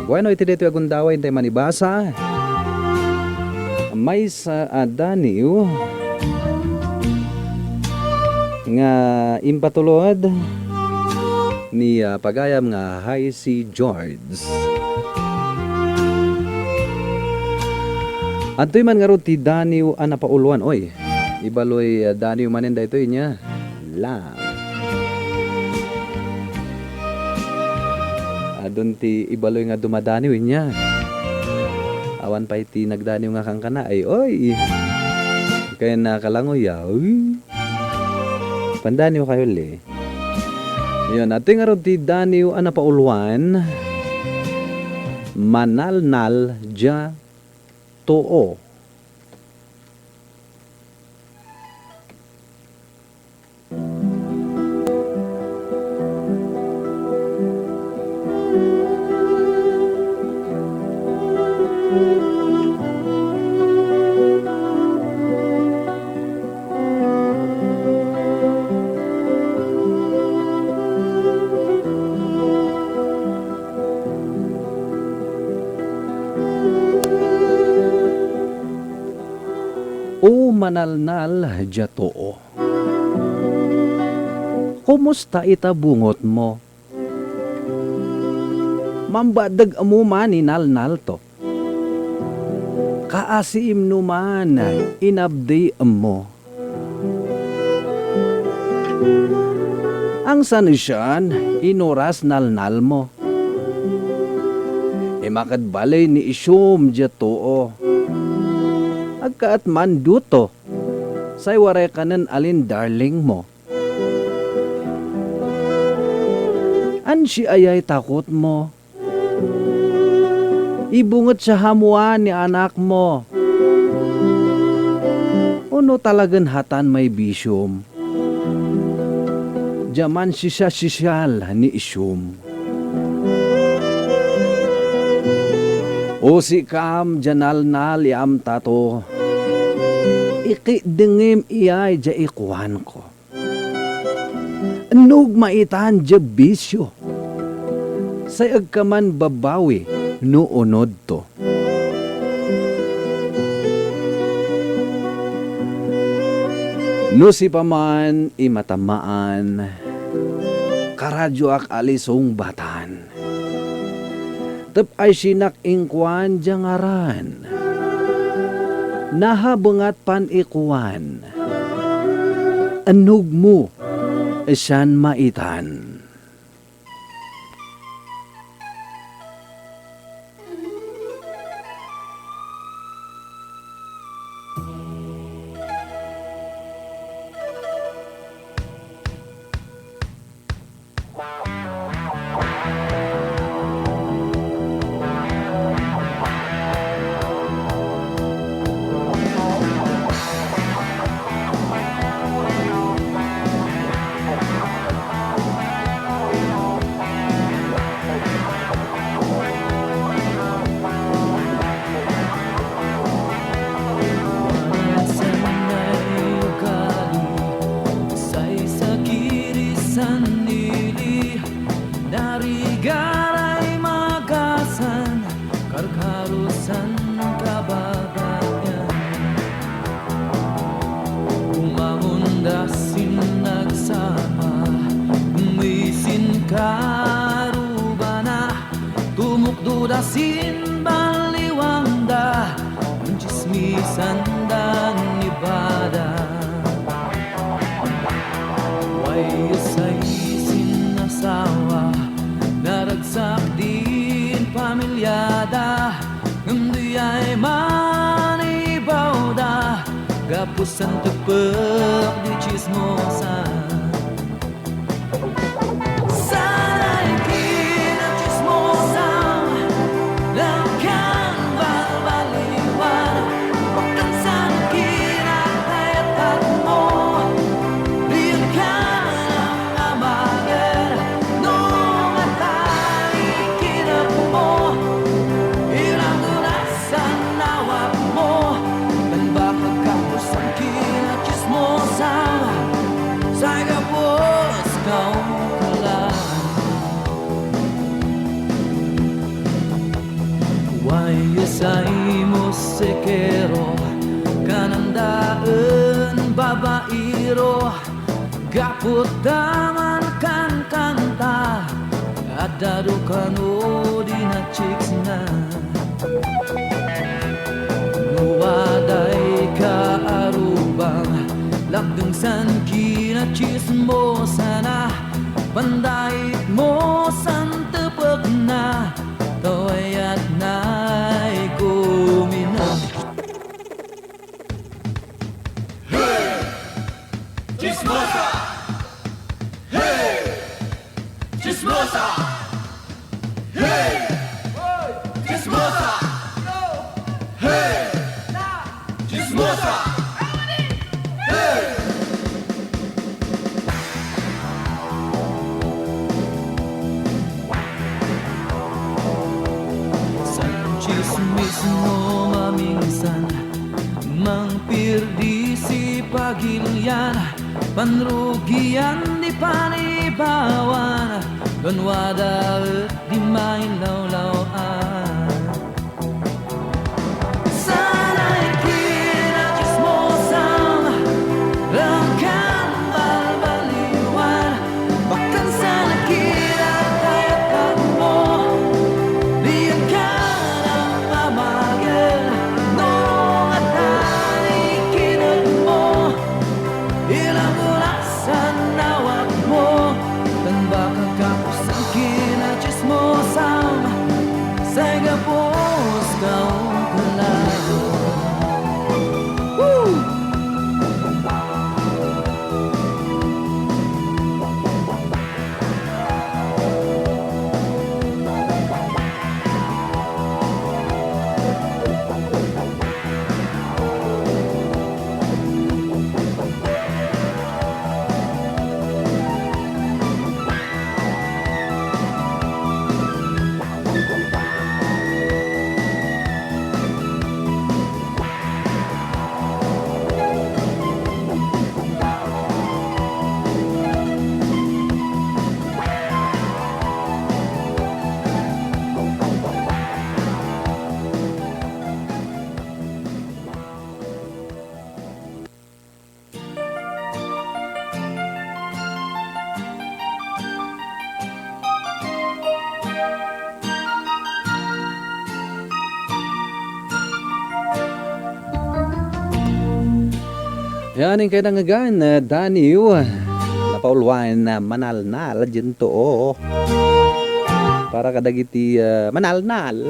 Bueno, iti dito agundaway tayo manibasa. May sa Daniel nga impatulod ni pagayam nga High si George. Antoy man nga ron ti Daniel napauluan. Oy, ibaloy Daniel manin da ito niya. Lam. Adun ti ibaloy nga dumadaniw niya. Awan pa iti nagdaniw nga kang kana ay oy. Kaya nakalangoy ya. Uy. Pandaniw kayo li. Yun, ating nga ron ti daniw napauluan. Manalnal ja too. O manalnal jatoo. Kumusta itabungot mo? Mambadag mo man inalnal to. Kaasiim numan inabdi mo. Ang sanisyan inoras nalnal mo. Imakadbalay ni isyum jatoo. Agkaat man duto, say waray kanan alin darling mo. Ansi ayay takot mo. Ibungot sa hamuan ni anak mo. Uno talagan hatan may bisyom. Jaman sisyal ni isyum. O si kam janalnal yam tato. Iki dengim iyay ja ikuan ko. Nug maitan ja bisyo. Say agkaman babawi no unod to. No si paman imatamaan. Karadyo ak alisong batan. Tep ay sinak ingkwan jangaran. Nahabungat pan ikuan. Anug mo, esan maitan. Sin baliwanda, chismisan dan ibada. Way say sinasawa, naragsak din pamilyada. Ngundi ay manibaw da, gapusan tepek di chismosa. Sa Wayo sa imo sekero kanandaan babairo gapot daman kan kanta adado kano di na chicks na nuwaday ka arubang labdung san kina chismosa na pandait mo san tepek na tawayat na'y gumina. Chismosa! Hey! Chismosa! Hey! Chismosa! Hey! Chismosa! Hey! San chismis mo maminsan mangpirdi si pagilian panrugian di panibawan banwada di main law-lawan sana'y kinachismosan rangkan balbaliwan bahkan sana kinatayatan mo diyan ka ng mamagel noong at naikinag mo ilang orasan nawag mo dan baka kapos ang kinachismosan sa'y gapos kaong kalado. Woo! Yan yung kailangan na Daniel napaulwain na manalnal dyan to para kadagiti manalnal